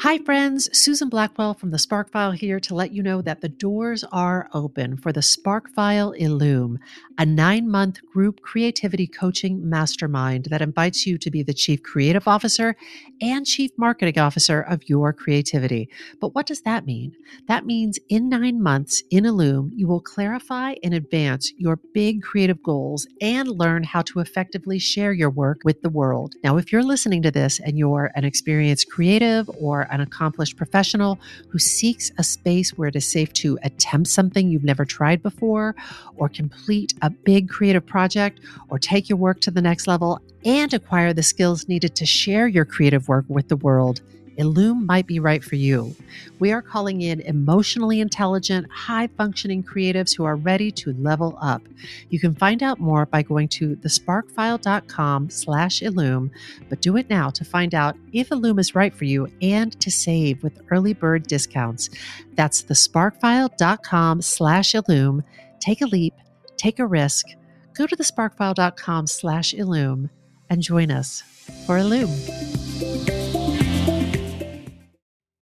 Hi, friends. Susan Blackwell from the Spark File here to let you know that the doors are open for the Spark File Illume, a 9-month group creativity coaching mastermind that invites you to be the Chief Creative Officer and Chief Marketing Officer of your creativity. But what does that mean? That means in 9 months in Illume, you will clarify and advance your big creative goals and learn how to effectively share your work with the world. Now, if you're listening to this and you're an experienced creative or an accomplished professional who seeks a space where it is safe to attempt something you've never tried before, or complete a big creative project, or take your work to the next level and acquire the skills needed to share your creative work with the world, Illume might be right for you. We are calling in emotionally intelligent, high-functioning creatives who are ready to level up. You can find out more by going to thesparkfile.com/Illume, but do it now to find out if Illume is right for you and to save with early bird discounts. That's thesparkfile.com/Illume. Take a leap, take a risk. Go to thesparkfile.com/Illume and join us for Illume.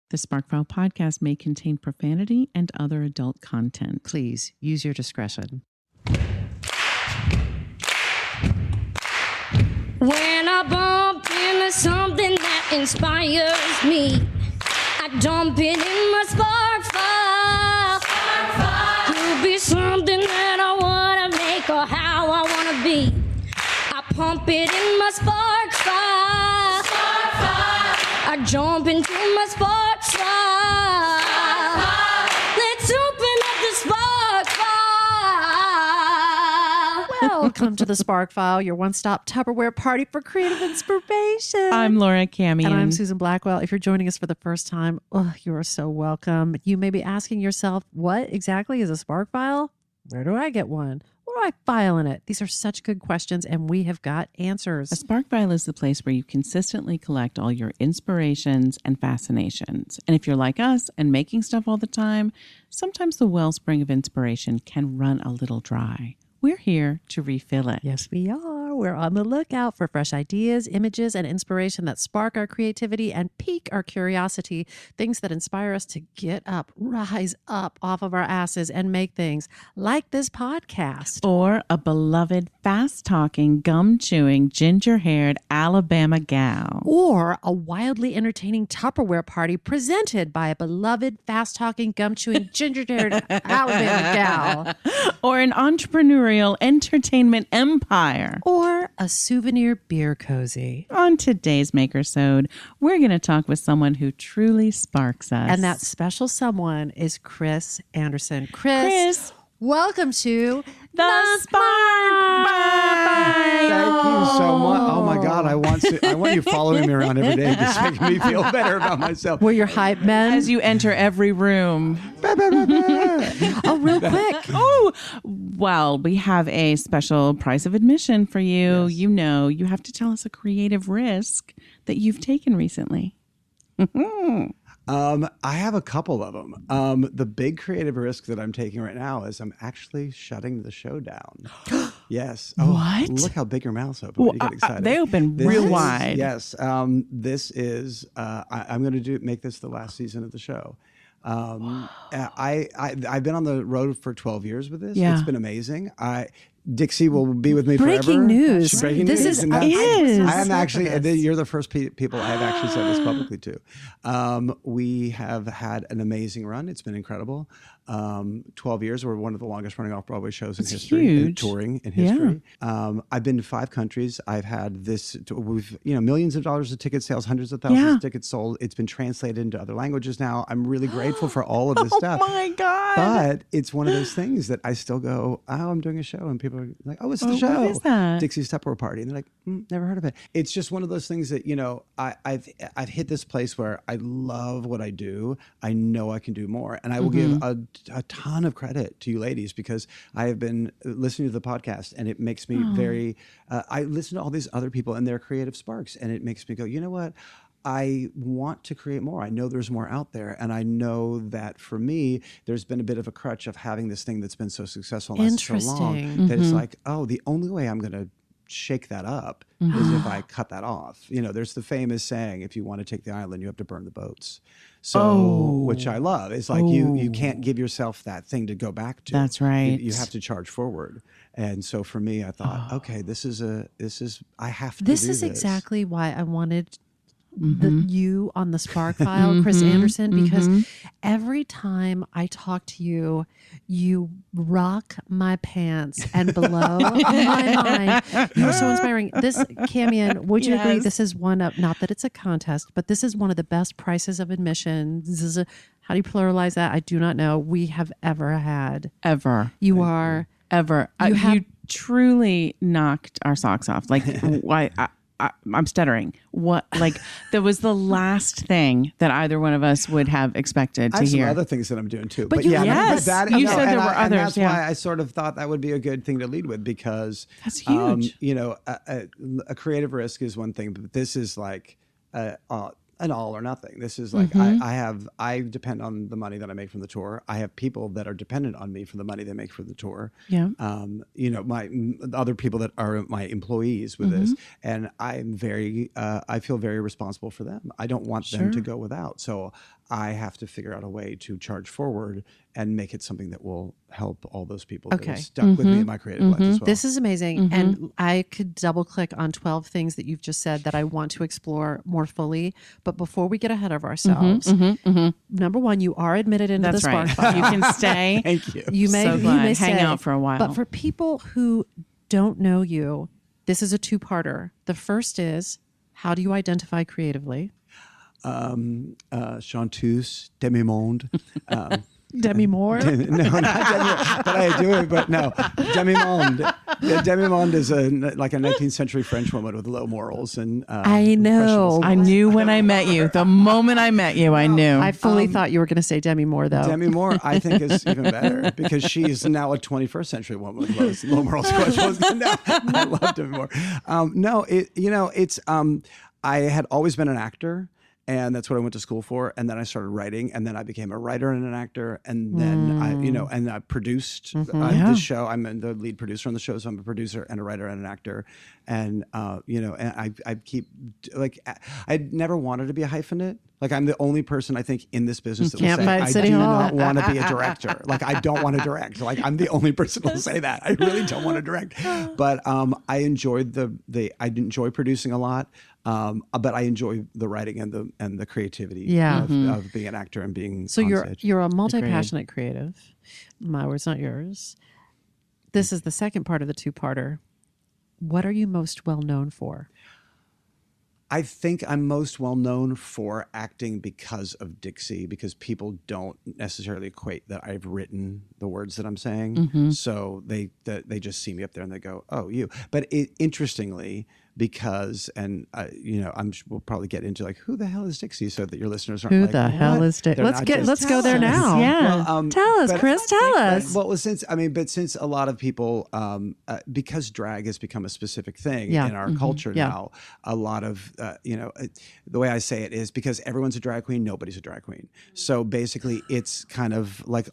The Sparkfile podcast may contain profanity and other adult content. Please use your discretion. When I bump into something that inspires me, I dump it in my spark file. Could be something that I want to make or how I want to be. I pump it in my spark file. I jump into my spark file. Let's open up the spark file. Welcome to the Spark File, your one-stop Tupperware party for creative inspiration. I'm Laura Camion. And I'm Susan Blackwell. If you're joining us for the first time, you are so welcome. You may be asking yourself, what exactly is a Spark File? Where do I get one? What do I file in it? These are such good questions, and we have got answers. A Spark File is the place where you consistently collect all your inspirations and fascinations. And if you're like us and making stuff all the time, sometimes the wellspring of inspiration can run a little dry. We're here to refill it. Yes, we are. We're on the lookout for fresh ideas, images, and inspiration that spark our creativity and pique our curiosity. Things that inspire us to get up, rise up off of our asses and make things like this podcast. Or a beloved, fast-talking, gum-chewing, ginger-haired Alabama gal. Or a wildly entertaining Tupperware party presented by a beloved, fast-talking, gum-chewing, ginger-haired Alabama gal. Or an entrepreneurial entertainment empire. Or a souvenir beer cozy. On today's Makersode, we're going to talk with someone who truly sparks us. And that special someone is Kris Andersson. Kris, welcome to the Spark File. Thank you so much. Oh my God, I want you following me around every day, just making me feel better about myself. We're your hype men. As you enter every room. Oh, real quick. Oh, well, we have a special price of admission for you. Yes. You know, you have to tell us a creative risk that you've taken recently. I have a couple of them. The big creative risk that I'm taking right now is I'm actually shutting the show down. Yes. Oh, What? Look how big your mouth's open. Well, You get excited. they open real wide. Yes. This is. I'm going to make this the last season of the show. I've been on the road for 12 years with this. Yeah. It's been amazing. Dixie will be with me Breaking forever. news. Breaking This news. is- And is. I am actually, you're the first people I've actually said this publicly to. We have had an amazing run. It's been incredible. 12 years. We're one of the longest running off-Broadway shows in That's history. huge. And touring in history. I've been to 5 countries. I've had we've, millions of dollars of ticket sales, hundreds of thousands of tickets sold. It's been translated into other languages now. I'm really grateful for all of this stuff. Oh my God. But it's one of those things that I still go, I'm doing a show. And people are like, oh, it's the show. What is that? Dixie's Tupperware Party. And they're like, never heard of it. It's just one of those things that, I've hit this place where I love what I do. I know I can do more. And I will give a ton of credit to you ladies because I have been listening to the podcast and it makes me very, I listen to all these other people and their creative sparks. And it makes me go, you know what? I want to create more. I know there's more out there. And I know that for me, there's been a bit of a crutch of having this thing that's been so successful and lasted so long that it's like, oh, the only way I'm going to shake that up is if I cut that off. You know, there's the famous saying, if you want to take the island, you have to burn the boats. So, which I love. It's like you can't give yourself that thing to go back to. That's right. You have to charge forward. And so for me, I thought, okay, I have to This do is this. exactly why I wanted you on the Spark File, Kris Andersson, because every time I talk to you, you rock my pants and blow my mind. You're so inspiring. This, Camion, would you agree this is one of, not that it's a contest, but this is one of the best prices of admission. This is how do you pluralize that? I do not know. We have ever had. Ever. You are. Ever. You truly knocked our socks off. Like, I'm stuttering. What? Like, that was the last thing that either one of us would have expected to I have hear. some other things that I'm doing too. But you said there were others. And that's why I sort of thought that would be a good thing to lead with, because that's huge. You know, a creative risk is one thing, but this is like an all or nothing. This is like I depend on the money that I make from the tour. I have people that are dependent on me for the money they make for the tour. Yeah. You know, my other people that are my employees with this, and I'm I feel very responsible for them. I don't want them to go without. So I have to figure out a way to charge forward and make it something that will help all those people that are stuck with me in my creative life as well. This is amazing. And I could double click on 12 things that you've just said that I want to explore more fully. But before we get ahead of ourselves, number one, you are admitted into the Spark File. You can stay. Thank you. You may, So glad. you may hang stay. out for a while. But for people who don't know you, this is a two-parter. The first is, how do you identify creatively? Chanteuse, demi-monde. Demi Moore? No, not demi, but I do it. But no, demi-monde. Yeah, demi-monde is like a 19th century French woman with low morals and. I know. I knew when I met you. The moment I met you, I knew. I fully thought you were going to say Demi Moore, though. Demi Moore, I think, is even better because she's now a 21st century woman with low morals. No, I love Demi Moore. I had always been an actor. And that's what I went to school for. And then I started writing, and then I became a writer and an actor. And then I produced this show. I'm the lead producer on the show, so I'm a producer and a writer and an actor. And and I keep I never wanted to be a hyphenate. Like, I'm the only person I think in this business that will say I do not want to be a director. Like, I don't want to direct. Like, I'm the only person who will say that. I really don't want to direct. But I enjoyed I enjoy producing a lot. But I enjoy the writing and the creativity of being an actor and being so on you're stage. you're a multi-passionate creative. My words, not yours. This is the second part of the two-parter. What are you most well known for? I think I'm most well known for acting because of Dixie, because people don't necessarily equate that I've written the words that I'm saying. So they just see me up there and they go, "Oh, you." But interestingly, because we'll probably get into like, who the hell is Dixie, so that your listeners aren't Who like, the hell is Dixie? Let's go there now. Yeah. Well, tell us, Kris. Tell us. Since a lot of people, because drag has become a specific thing in our culture now, a lot of the way I say it is because everyone's a drag queen, nobody's a drag queen. So basically, it's kind of like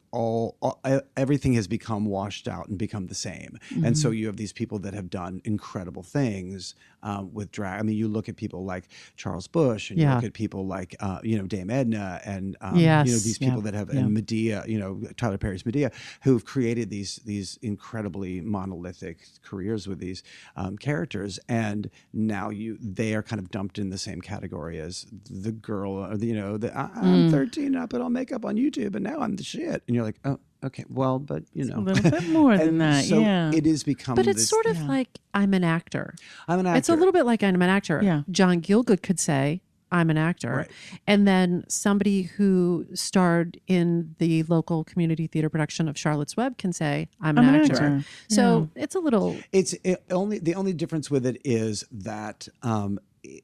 everything has become washed out and become the same. And so you have these people that have done incredible things with drag. I mean, you look at people like Charles Bush, and you look at people like Dame Edna, and these people that have and Medea, Tyler Perry's Medea, who've created these incredibly monolithic careers with these characters, and now they are kind of dumped in the same category as the girl, or I'm 13 and I put on makeup on YouTube, and now I'm the shit, and you're like, oh. Okay, well, but a little bit more than that. So it is become. But it's sort of like I'm an actor. I'm an actor. It's a little bit like I'm an actor. Yeah. John Gielgud could say I'm an actor, right. And then somebody who starred in the local community theater production of Charlotte's Web can say I'm an actor. So it's a little. The only difference with it is that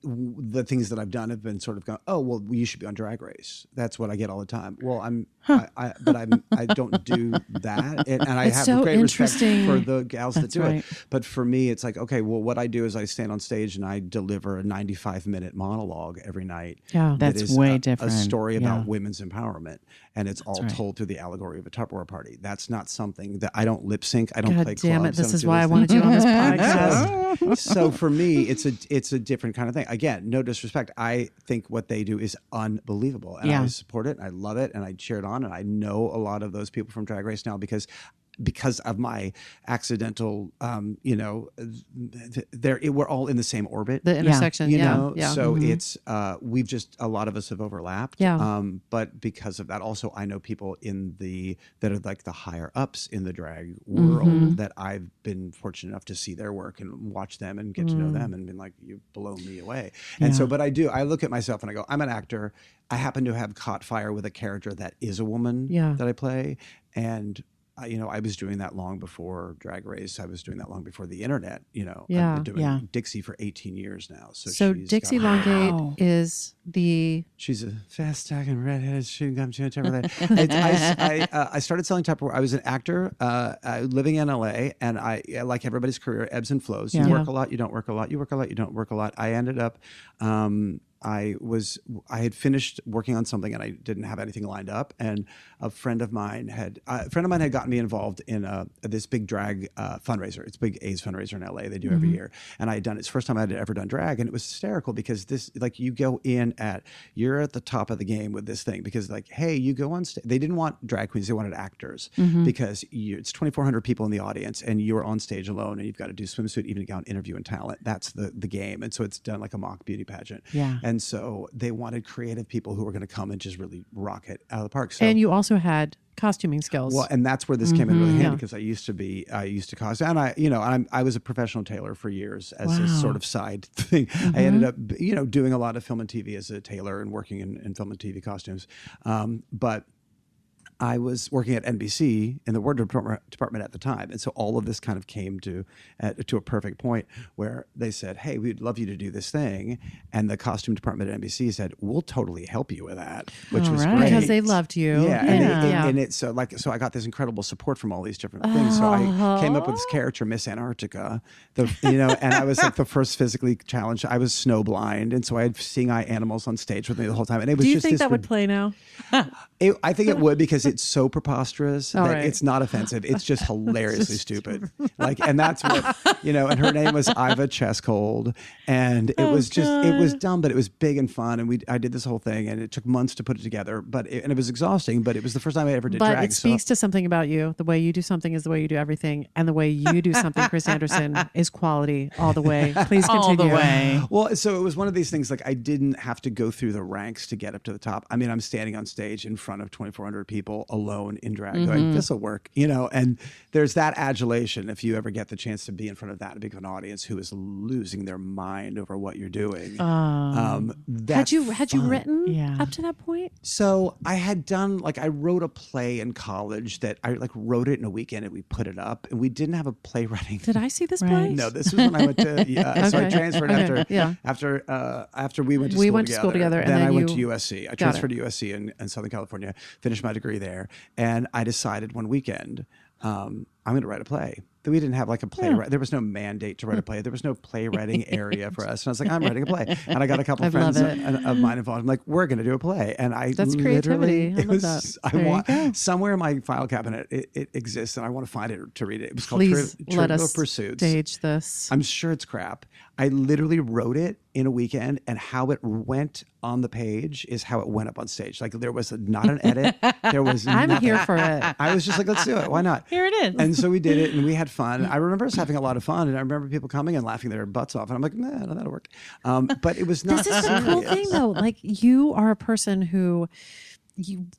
the things that I've done have been sort of going, oh, well, you should be on Drag Race. That's what I get all the time. Well, I don't do that. And I It's have so great respect interesting. for the gals that do right. it. But for me, it's like, okay, well, what I do is I stand on stage and I deliver a 95-minute monologue every night. Yeah. that That's is way a different. story about Yeah. women's empowerment. And it's all right. told through the allegory of a Tupperware party. That's not something that I don't lip sync. I don't God play damn it. clubs. This don't is do why I those wanted things. you on this podcast. So for me, it's a different kind of thing. Again, no disrespect. I think what they do is unbelievable, and Yeah. I support it. And I love it, and I cheer it on. And I know a lot of those people from Drag Race now because of my accidental, we're all in the same orbit. The intersection. You yeah. know, Yeah. so it's we've just a lot of us have overlapped. Yeah. But because of that, also I know people that are like the higher ups in the drag world that I've been fortunate enough to see their work and watch them and get to know them and been like, you've blown me away. And so, but I look at myself and I go, I'm an actor. I happen to have caught fire with a character that is a woman that I play, and. I was doing that long before Drag Race. I was doing that long before the internet. I've been doing Dixie for 18 years now. So Dixie Longate is she's a fast talking redheaded chewing gum chewing Tupperware. I started selling Tupperware. I was an actor living in LA, and like everybody's career, ebbs and flows. You work a lot, you don't work a lot. You work a lot, you don't work a lot. I ended up. I had finished working on something and I didn't have anything lined up. And a friend of mine had gotten me involved in this big drag fundraiser. It's a big AIDS fundraiser in LA. They do every year. And I had done it's the first time I had ever done drag, and it was hysterical because this, like, you go in you're at the top of the game with this thing because, like, hey, you go on stage. They didn't want drag queens; they wanted actors because it's 2,400 people in the audience and you're on stage alone and you've got to do swimsuit, evening gown, interview, and talent. That's the game. And so it's done like a mock beauty pageant. Yeah. And so they wanted creative people who were going to come and just really rock it out of the park. So, and you also had costuming skills. well, and that's where this came in really handy because I used to costume, and I was a professional tailor for years as a sort of side thing. I ended up, doing a lot of film and TV as a tailor and working in film and TV costumes. But I was working at NBC in the wardrobe department at the time. And so all of this kind of came to a perfect point where they said, hey, we'd love you to do this thing. And the costume department at NBC said, we'll totally help you with that, which was great. Because they loved you. Yeah. So I got this incredible support from all these different things. So I came up with this character, Miss Antarctica, and I was like the first physically challenged. I was snowblind. And so I had seeing eye animals on stage with me the whole time. And it was Do you just think this that would play now? I think it would because it's so preposterous that right. it's not offensive. It's just hilariously stupid. And that's what, and her name was Iva Chesscold. And it was dumb, but it was big and fun. And I did this whole thing and it took months to put it together, and it was exhausting, but it was the first time I ever did drag. But it speaks to something about you. The way you do something is the way you do everything. And the way you do something, Kris Andersson, is quality all the way. Please continue. All the way. Well, so it was one of these things, like I didn't have to go through the ranks to get up to the top. I mean, I'm standing on stage in front of 2,400 people alone in drag going, this will work, and there's that adulation if you ever get the chance to be in front of that big of an audience who is losing their mind over what you're doing. Had you written up to that point? So I had done, I wrote a play in college that I wrote it in a weekend and we put it up, and we didn't have a playwriting. Did I see this play? No, this was when I went to, so I transferred after we went to school together. Then I went to USC. I transferred to USC in Southern California, finished my degree there, and I decided one weekend, I'm going to write a play. We didn't have a playwright. There was no mandate to write a play. There was no playwriting area for us. And I was like, I'm writing a play. And I got a couple of friends of mine involved. I'm like, we're going to do a play. And that's creativity. I love that. Somewhere in my file cabinet, it exists, and I want to find it to read it. It was called Please Trivial let us Pursuits. Stage this. I'm sure it's crap. I literally wrote it in a weekend, and how it went on the page is how it went up on stage. There was not an edit. There was I'm here for it. I was just like, let's do it. Why not? Here it is. And so we did it, and we had fun. I remember us having a lot of fun, and I remember people coming and laughing their butts off. And I'm like, no, that'll work. But it was not. This is the cool thing, though. You are a person who.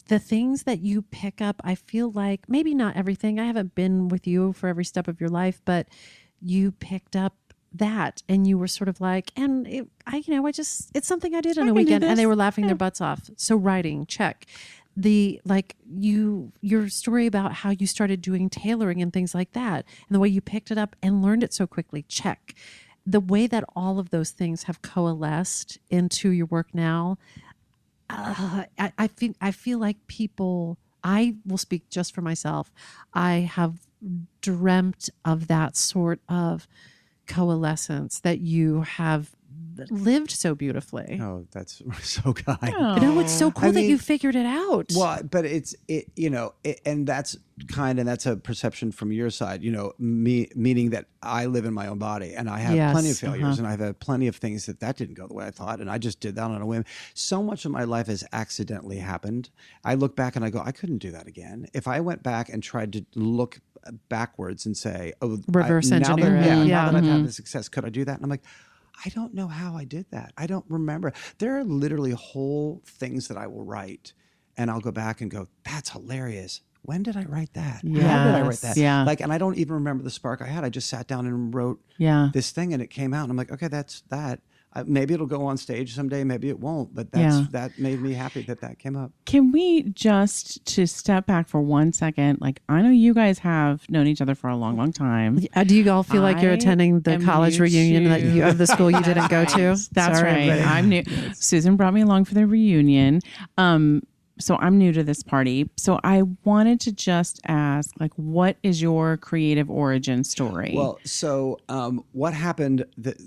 The things that you pick up, I feel like maybe not everything. I haven't been with you for every step of your life, but you picked up that, and you were sort of like, and it's something I did on a weekend, and they were laughing their butts off. So writing, check. Your story about how you started doing tailoring and things like that, and the way you picked it up and learned it so quickly, check. the way that all of those things have coalesced into your work now, I feel like people, I will speak just for myself, I have dreamt of that sort of coalescence that you have lived so beautifully. Oh, that's so kind. Oh. You know, it's so cool that you figured it out. Well, but and that's that's a perception from your side, meaning that I live in my own body and I have plenty of failures and I've had plenty of things that didn't go the way I thought. And I just did that on a whim. So much of my life has accidentally happened. I look back and I go, I couldn't do that again. If I went back and tried to look backwards and say, reverse engineer. Now that I've had the success, could I do that? And I'm like, I don't know how I did that. I don't remember. There are literally whole things that I will write and I'll go back and go, that's hilarious. When did I write that? Yes. How did I write that? Yeah. And I don't even remember the spark I had. I just sat down and wrote this thing and it came out and I'm like, okay, that's that. Maybe it'll go on stage someday. Maybe it won't. But that made me happy that came up. Can we just to step back for 1 second? I know you guys have known each other for a long, long time. Do you all feel like you're attending the college reunion of the school you didn't go to? That's right. Everybody. I'm new. Susan brought me along for the reunion. So I'm new to this party. So I wanted to just ask, what is your creative origin story? Well, so what happened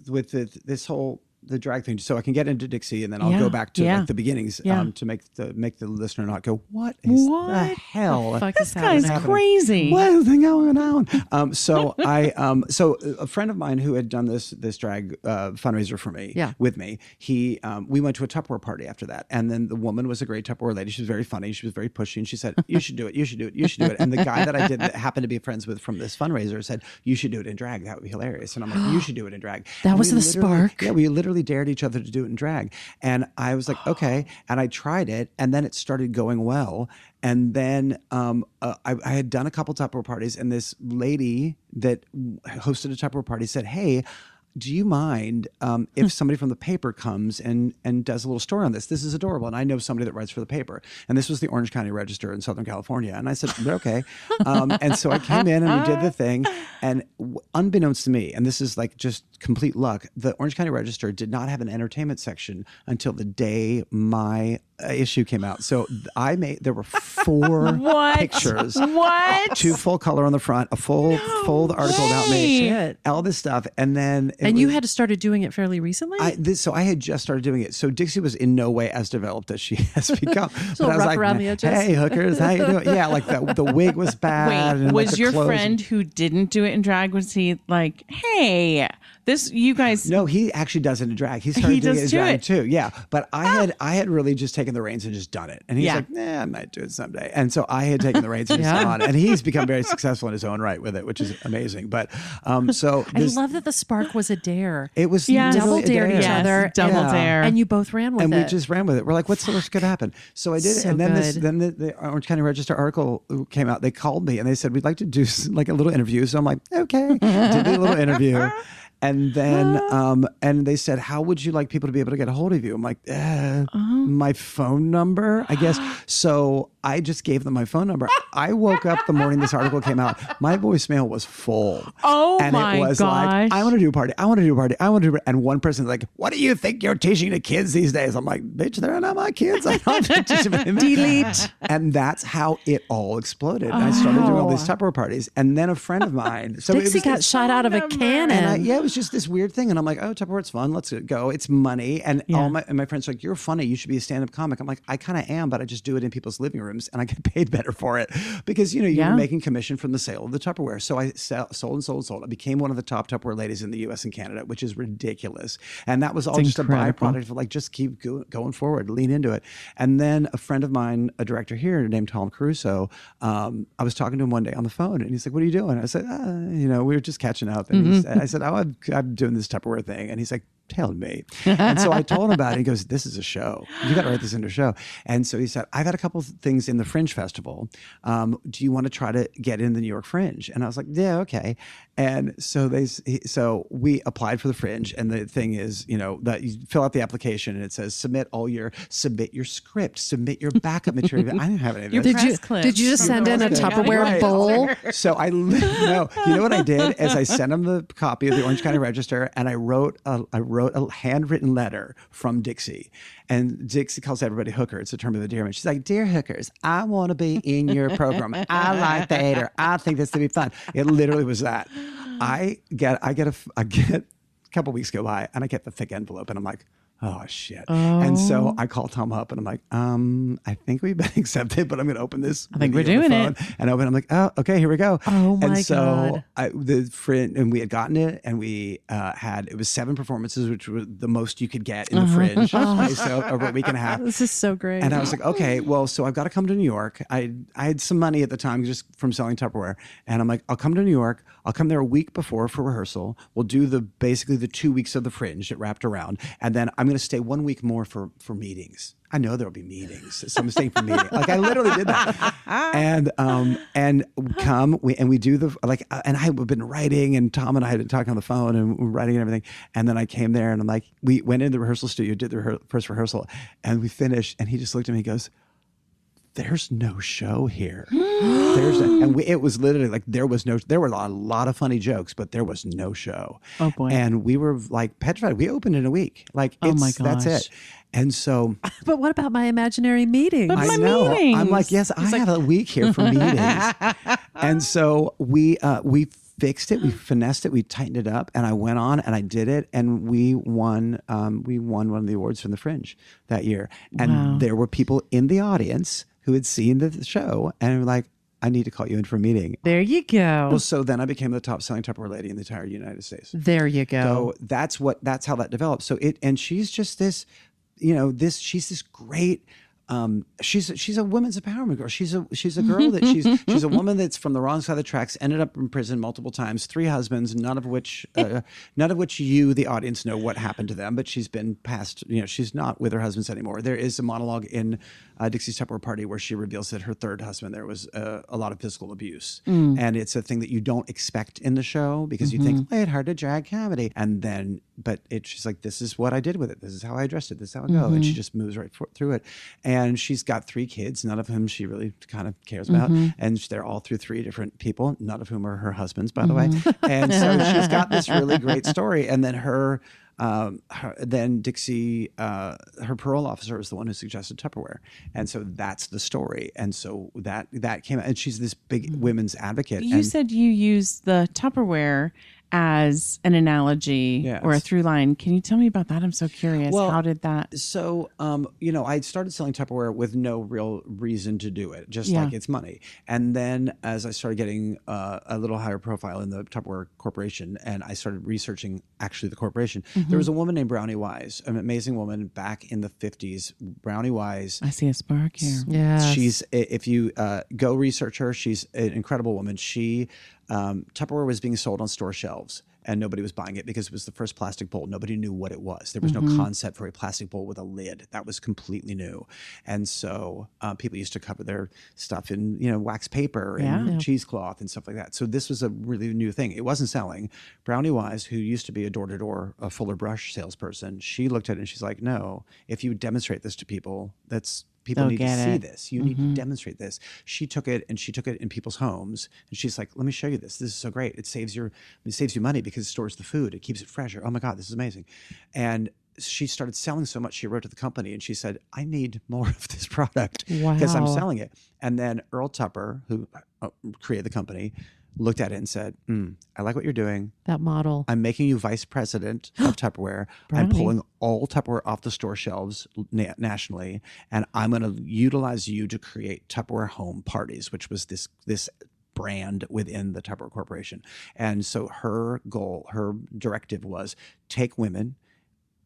with this whole the drag thing, so I can get into Dixie, and then I'll go back to the beginnings to make the listener not go, what is the hell? This guy's crazy. What is going on? So a friend of mine who had done this drag fundraiser for me with me, we went to a Tupperware party after that, and then the woman was a great Tupperware lady. She was very funny. She was very pushy, and she said, "You should do it. You should do it. You should do it." And the guy that I did that happened to be friends with from this fundraiser said, "You should do it in drag. That would be hilarious." And I'm like, "You should do it in drag." That was the spark. Yeah, we literally dared each other to do it in drag. And I was like, okay. And I tried it. And then it started going well. And then I had done a couple Tupperware parties. And this lady that hosted a Tupperware party said, hey, do you mind if somebody from the paper comes and does a little story on this? This is adorable. And I know somebody that writes for the paper. And this was the Orange County Register in Southern California. And I said, okay. And so I came in and we did the thing. And unbeknownst to me, and this is just complete luck, the Orange County Register did not have an entertainment section until the day my issue came out. So there were 4 pictures. What? 2 full color on the front, a full article about me, all this stuff. And then you had started doing it fairly recently? So I had just started doing it. So Dixie was in no way as developed as she has become. But I was like, around the edges. Hey, hookers, how you doing? Yeah, the wig was bad. Wait, and was the your clothes friend who didn't do it in drag, was he like, hey, you guys? No, he actually does it in drag. He started doing it in drag too. Yeah, but I had really just taken the reins and just done it. And he's like, I might do it someday. And so I had taken the reins and just gone. And he's become very successful in his own right with it, which is amazing. But so I love that the spark was a dare. It was double dared each other. Double dare. And you both ran with it. And we just ran with it. We're like, what's the worst could happen? So I did it. And then the Orange County Register article came out. They called me and they said, we'd like to do a little interview. So I'm like, okay. Did a little interview. And then, and they said, how would you like people to be able to get a hold of you? I'm like, my phone number, I guess. So I just gave them my phone number. I woke up the morning this article came out. My voicemail was full. Oh, and my it was gosh. like, I want to do a party. I want to do a party. I want to do a party. And one person's like, what do you think you're teaching the kids these days? I'm like, bitch, they're not my kids. I don't teach them. Delete. And that's how it all exploded. And I started doing all these Tupperware parties. And then a friend of mine. So Dixie got shot out of a cannon. And it was just this weird thing. And I'm like, oh, Tupperware's fun. Let's go. It's money. And all my friends are like, you're funny. You should be a stand-up comic. I'm like, I kind of am, but I just do it in people's living rooms and I get paid better for it because, you're making commission from the sale of the Tupperware. So I sold. I became one of the top Tupperware ladies in the US and Canada, which is ridiculous. And that was all just incredible. A byproduct of just keep going forward, lean into it. And then a friend of mine, a director here named Tom Caruso, I was talking to him one day on the phone and he's like, what are you doing? I said, we were just catching up. And I said, oh, I'm doing this Tupperware thing. And he's like, tell me. And so I told him about it. He goes, this is a show. You got to write this into a show. And so he said, I've had a couple of things in the Fringe Festival. Do you want to try to get in the New York Fringe? And I was like, yeah, okay. And so we applied for the Fringe. And the thing is, that you fill out the application and it says, submit your script, submit your backup material. I didn't have any of that. Did you just send in a Tupperware bowl? So no, you know what I did is I sent him the copy of the Orange County Register, and I wrote a handwritten letter from Dixie. And Dixie calls everybody hooker. It's a term of endearment. She's like, dear hookers, I want to be in your program. I like theater. I think this would be fun. It literally was that. I get a couple weeks go by and I get the thick envelope and I'm like, oh shit. And so I call Tom up and I'm like, I think we've been accepted, but I'm going to open this. I think we're doing it. And I'm like, oh, okay, here we go. Oh my God. And so God. we had gotten it and we it was 7 performances, which was the most you could get in the Fringe. So over a week and a half. This is so great. And I was like, okay, well, so I've got to come to New York. I had some money at the time just from selling Tupperware. And I'm like, I'll come to New York. I'll come there a week before for rehearsal. We'll do basically the 2 weeks of the Fringe that wrapped around. And then I'm going to stay 1 week more for meetings. I know there'll be meetings. So I'm staying for meetings. Like I literally did that. And we do and I had been writing and Tom and I had been talking on the phone and writing and everything. And then I came there and I'm like, we went into the rehearsal studio, did the first rehearsal and we finished and he just looked at me and goes, there's no show here. It was literally like there were a lot of funny jokes, but there was no show. Oh boy. And we were like petrified. We opened in a week. Like oh my gosh. That's it. And so but what about my imaginary meetings? But I know. Meetings. I'm like, yes, I have a week here for meetings. And so we fixed it, we finessed it, we tightened it up, and I went on and I did it, and we won one of the awards from the Fringe that year. And there were people in the audience who had seen the show and were like, I need to call you in for a meeting. There you go. Well, so then I became the top selling Tupperware lady in the entire United States. There you go. So that's how that developed. So and she's just this, she's this great, she's a women's empowerment girl. She's a girl that she's a woman that's from the wrong side of the tracks, ended up in prison multiple times, 3 husbands, none of which you, the audience, know what happened to them, but she's been past, she's not with her husbands anymore. There is a monologue in Dixie's Tupperware Party where she reveals that her 3rd husband, there was a lot of physical abuse. And it's a thing that you don't expect in the show because you think, lighthearted drag comedy. And then, but she's like, this is what I did with it. This is how I addressed it. This is how I go. And she just moves right through it. And she's got 3 kids, none of whom she really kind of cares about. And they're all through 3 different people, none of whom are her husbands, by the way. And so she's got this really great story. And then then Dixie, her parole officer was the one who suggested Tupperware. And so that's the story. And so that came out. And she's this big women's advocate. You said you used the Tupperware as an analogy or a through line. Can you tell me about that? I'm so curious. Well, how did that? So, I started selling Tupperware with no real reason to do it, just like it's money. And then as I started getting a little higher profile in the Tupperware Corporation, and I started researching actually the corporation, there was a woman named Brownie Wise, an amazing woman back in the 50s. Brownie Wise. I see a spark here. Yeah. She's, if you go research her, she's an incredible woman. Tupperware was being sold on store shelves and nobody was buying it because it was the first plastic bowl. Nobody knew what it was. There was no concept for a plastic bowl with a lid. That was completely new. And so people used to cover their stuff in, wax paper and cheesecloth and stuff like that. So this was a really new thing. It wasn't selling. Brownie Wise, who used to be a door-to-door, a Fuller Brush salesperson, she looked at it and she's like, no, if you demonstrate this to people, people need to see this. You need to demonstrate this. She took it in people's homes and she's like, let me show you this. This is so great. It saves you money because it stores the food. It keeps it fresher. Oh my God, this is amazing. And she started selling so much. She wrote to the company and she said, I need more of this product because I'm selling it. And then Earl Tupper, who created the company, looked at it and said, I like what you're doing. That model. I'm making you vice president of Tupperware. I'm pulling all Tupperware off the store shelves nationally, and I'm going to utilize you to create Tupperware home parties, which was this brand within the Tupperware Corporation. And so her goal, her directive was take women,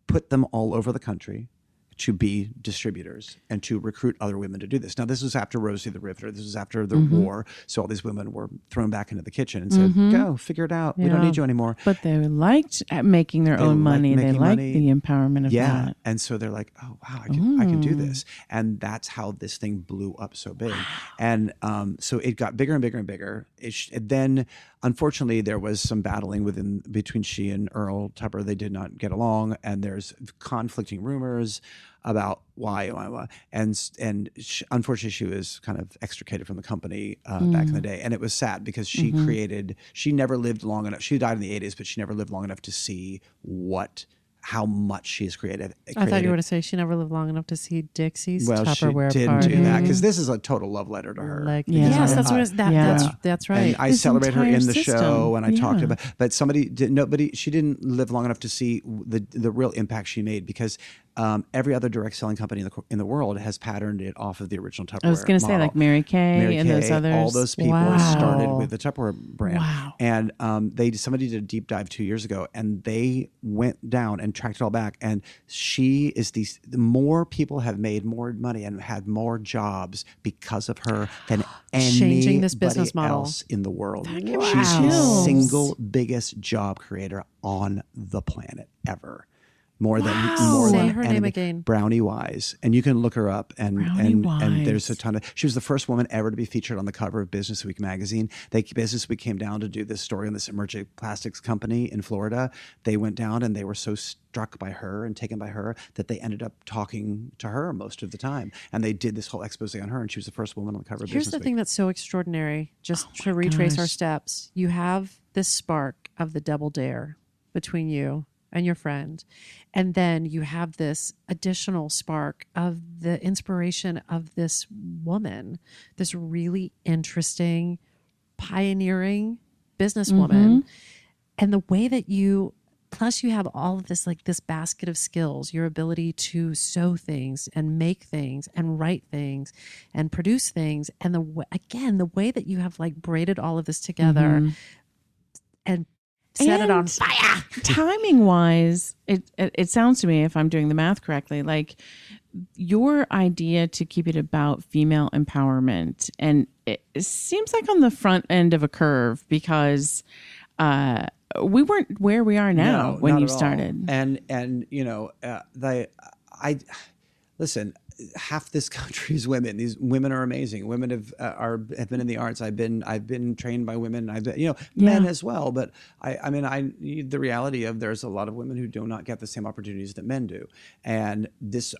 put them all over the country, to be distributors and to recruit other women to do this. Now, this was after Rosie the Riveter. This was after the war. So all these women were thrown back into the kitchen and said, go, figure it out. We don't need you anymore. But they liked making their own money. They liked the empowerment of that. And so they're like, oh, wow, I can do this. And that's how this thing blew up so big. And so it got bigger and bigger and bigger. Then, unfortunately, there was some battling between she and Earl Tupper. They did not get along. And there's conflicting rumors about why. And unfortunately, she was kind of extricated from the company back in the day. And it was sad because she never lived long enough. She died in the 80s, but she never lived long enough to see how much she has created. I thought you were going to say she never lived long enough to see Dixie's Tupperware she didn't party. do that because this is a total love letter to her. Yes, that's what that's right. And I celebrate her in the show, and I talked about. But she didn't live long enough to see the real impact she made because. Every other direct selling company in the world has patterned it off of the original Tupperware. I was going to say like Mary Kay and those others. All those people started with the Tupperware brand. Wow. And somebody did a deep dive 2 years ago, and they went down and tracked it all back. And she is the more people have made more money and had more jobs because of her than changing this business model else in the world. She's the single biggest job creator on the planet ever. More than her name again. Brownie Wise, and you can look her up. And there's a ton of. She was the first woman ever to be featured on the cover of Business Week magazine. Business Week came down to do this story on this emerging plastics company in Florida. They went down and they were so struck by her and taken by her that they ended up talking to her most of the time. And they did this whole expose on her, and she was the first woman on the cover of Business Week. Here's the thing that's so extraordinary. Just to retrace our steps, you have this spark of the double dare between you and your friend. And then you have this additional spark of the inspiration of this woman, this really interesting, pioneering businesswoman. And the way that plus you have all of this, like this basket of skills, your ability to sew things and make things and write things and produce things. And the way that you have like braided all of this together and set it on fire. Timing wise, it sounds to me, if I'm doing the math correctly, like your idea to keep it about female empowerment, and it seems like on the front end of a curve because we weren't where we are now when you started. And listen. Half this country is women. These women are amazing. Women have been in the arts. I've been trained by women. Men as well. But the reality of there's a lot of women who do not get the same opportunities that men do. And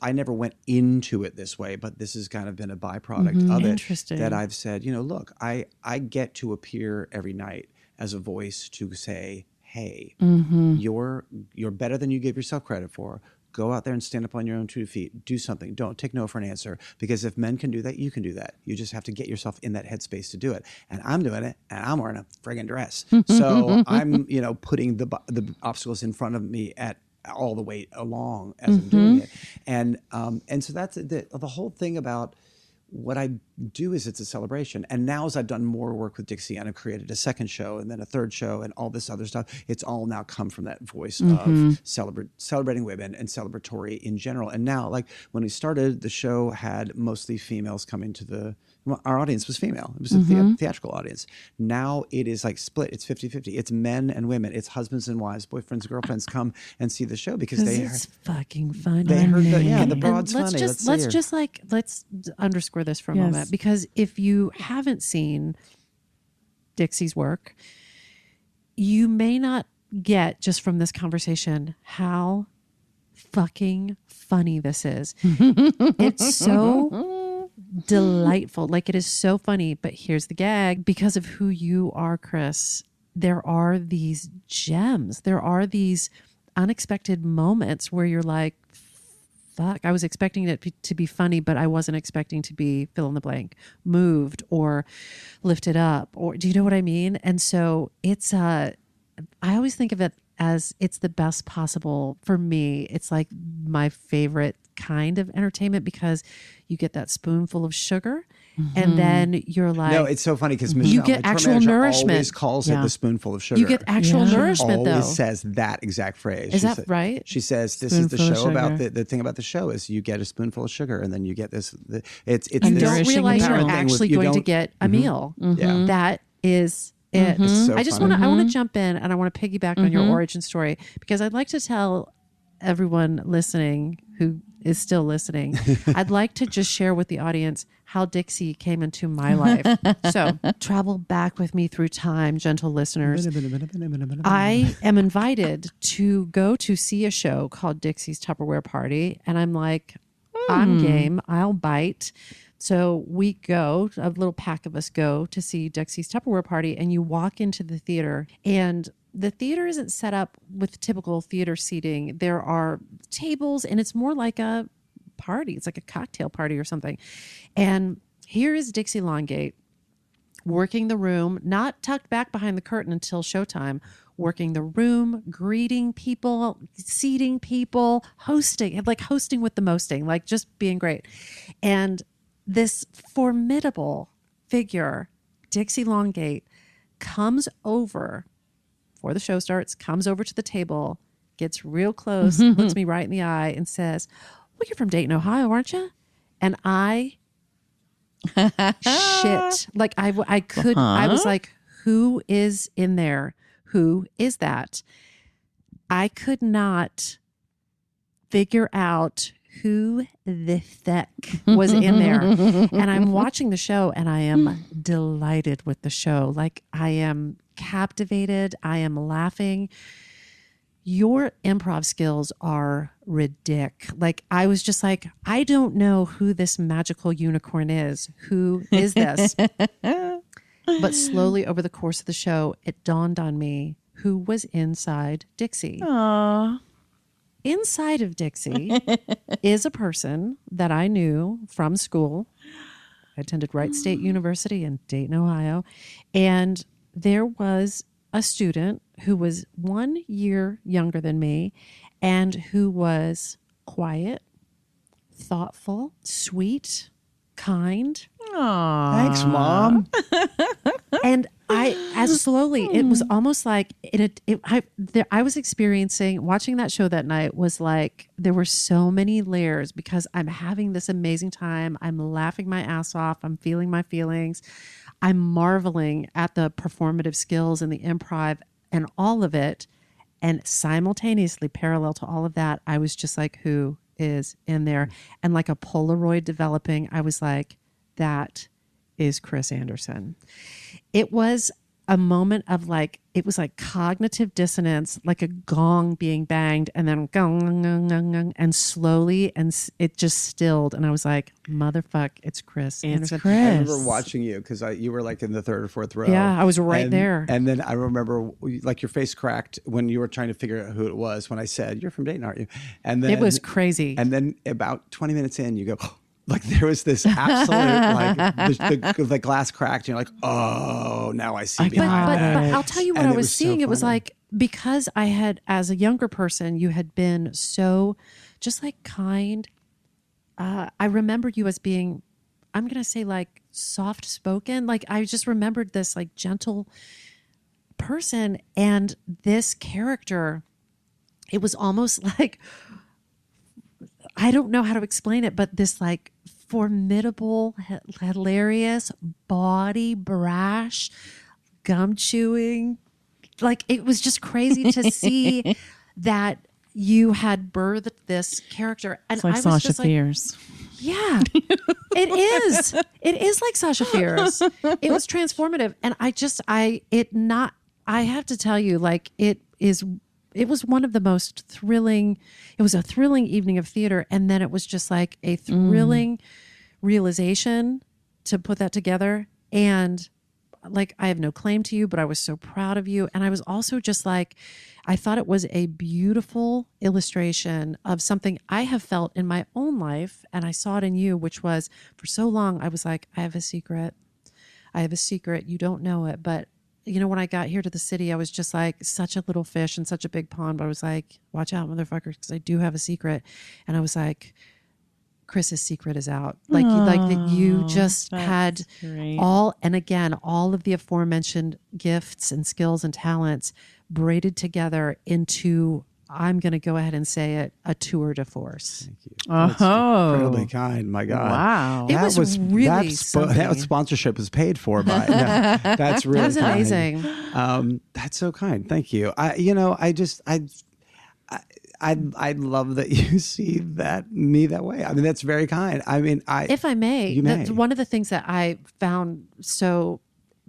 I never went into it this way, but this has kind of been a byproduct of it. That I've said, look, I get to appear every night as a voice to say, hey, you're better than you give yourself credit for. Go out there and stand up on your own 2 feet. Do something. Don't take no for an answer. Because if men can do that, you can do that. You just have to get yourself in that headspace to do it. And I'm doing it, and I'm wearing a friggin' dress. So I'm, putting the obstacles in front of me at all the way along as I'm doing it. And so that's the whole thing about what I do is it's a celebration. And now as I've done more work with Dixie and I've created a second show and then a third show and all this other stuff, it's all now come from that voice of celebrating women and celebratory in general. And now, like when we started, the show had mostly females coming to our audience was female. It was a theatrical audience. Now it is like split. It's 50-50. It's men and women. It's husbands and wives, boyfriends and girlfriends come and see the show because it's fucking funny. They heard the broad's funny. Let's underscore this for a moment, because if you haven't seen Dixie's work, you may not get just from this conversation how fucking funny this is. It's so delightful. Like, it is so funny. But here's the gag. Because of who you are, Kris, there are these gems. There are these unexpected moments where you're like, fuck, I was expecting it to be funny, but I wasn't expecting to be fill in the blank, moved or lifted up, or do you know what I mean? And so it's I always think of it as it's the best possible for me. It's like my favorite kind of entertainment because you get that spoonful of sugar And then you're like, no, it's so funny because Michelle, you get my tour actual manager, nourishment. always calls it the spoonful of sugar. You get actual nourishment, always though. says that exact phrase. Is that right? She says, "This is the Spoonful of show about sugar. the thing about the show is you get a spoonful of sugar and then you get this. It's You this don't nourishing realize meal. you're thing actually you going to don't- get a meal. Yeah. That is it. It's so I just funny. want to. I want to jump in and I want to piggyback on your origin story because I'd like to tell everyone listening who is still listening. I'd like to just share with the audience how Dixie came into my life. So travel back with me through time, gentle listeners. I am invited to go to see a show called Dixie's Tupperware Party, and I'm like, I'm game. I'll bite. So we go, a little pack of us go to see Dixie's Tupperware Party, and you walk into the theater, and the theater isn't set up with typical theater seating. There are tables, and it's more like a party. It's like a cocktail party or something. And here is Dixie Longate working the room, not tucked back behind the curtain until showtime, working the room, greeting people, seating people, hosting with the mosting, like just being great. And this formidable figure, Dixie Longate, comes over before the show starts, comes over to the table, gets real close, looks me right in the eye and says, well, you're from Dayton, Ohio, aren't you? And I shit. Like I could, I was like, who is in there? Who is that? I could not figure out who the heck was in there. And I'm watching the show and I am delighted with the show. Like I am captivated. I am laughing. Your improv skills are ridiculous. Like I was just like, I don't know who this magical unicorn is. Who is this? But slowly over the course of the show, it dawned on me who was inside Dixie. Aww. Inside of Dixie is a person that I knew from school. I attended Wright State University in Dayton, Ohio. And there was a student who was 1 year younger than me and who was quiet, thoughtful, sweet, kind. Aww. Thanks, Mom. And it was almost like I was experiencing, watching that show that night was like, there were so many layers because I'm having this amazing time. I'm laughing my ass off. I'm feeling my feelings. I'm marveling at the performative skills and the improv and all of it. And simultaneously, parallel to all of that, I was just like, who is in there? And like a Polaroid developing, I was like, that is Kris Andersson. It was a moment of like, it was like cognitive dissonance, like a gong being banged and then gong, gong, gong, gong, and slowly, and it just stilled. And I was like, motherfuck, it's Kris Andersson. Kris. I remember watching you because you were like in the third or fourth row. Yeah, I was right there. And then I remember like your face cracked when you were trying to figure out who it was when I said, you're from Dayton, aren't you? And then It was crazy. And then about 20 minutes in, you go, like there was this absolute like the glass cracked and you're like, oh, now I see behind But that. I'll tell you what And I it was was so seeing. It was funny. like, because I had, as a younger person, you had been so just like kind. I remember you as being, I'm going to say like soft spoken. Like I just remembered this like gentle person and this character. It was almost like, I don't know how to explain it, but this like formidable, hilarious, body, brash, gum chewing. Like it was just crazy to see that you had birthed this character. And It's like I was Sasha just like, Fierce. yeah, it is. It is like Sasha Fierce. It was transformative. And I have to tell you, like it was one of the most thrilling, it was a thrilling evening of theater. And then it was just like a thrilling realization to put that together. And like, I have no claim to you, but I was so proud of you. And I was also just like, I thought it was a beautiful illustration of something I have felt in my own life. And I saw it in you, which was for so long, I was like, I have a secret. I have a secret. You don't know it, but you know, when I got here to the city, I was just like such a little fish in such a big pond. But I was like, watch out, motherfuckers, because I do have a secret. And I was like, Chris's secret is out. Like that you just had great. all of the aforementioned gifts and skills and talents braided together into, I'm going to go ahead and say it, a tour de force. Thank you. Oh. That's incredibly kind. My God. Wow. It was really something. That sponsorship was paid for by. Yeah, that's really That was kind. amazing. That's so kind. Thank you. I love that you see me that way. I mean, that's very kind. I mean, if I may, you may. one of the things that I found so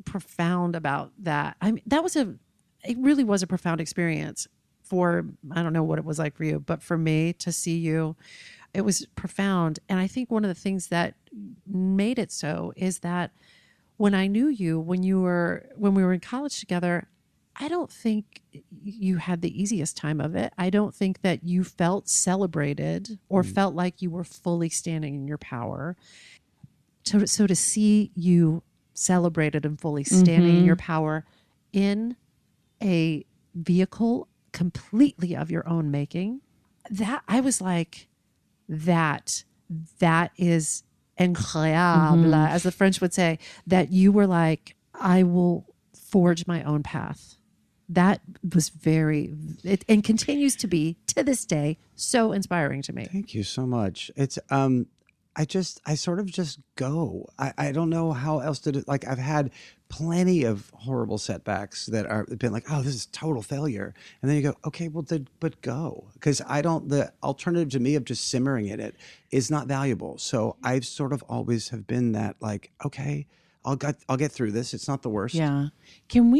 profound about that, it really was a profound experience. I don't know what it was like for you, but for me to see you, it was profound. And I think one of the things that made it so is that when I knew you, when we were in college together, I don't think you had the easiest time of it. I don't think that you felt celebrated or felt like you were fully standing in your power. So to see you celebrated and fully standing in your power in a vehicle completely of your own making, that I was like, that is incroyable, as the French would say, that you were like, I will forge my own path. That was and continues to be to this day so inspiring to me. Thank you so much. It's I sort of just go. I don't know how else to do. Like, I've had plenty of horrible setbacks that are been like, oh, this is total failure. And then you go, okay, well, but go. Because the alternative to me of just simmering in it is not valuable. So I've sort of always have been that, like, okay, I'll get through this. It's not the worst. Yeah. I'm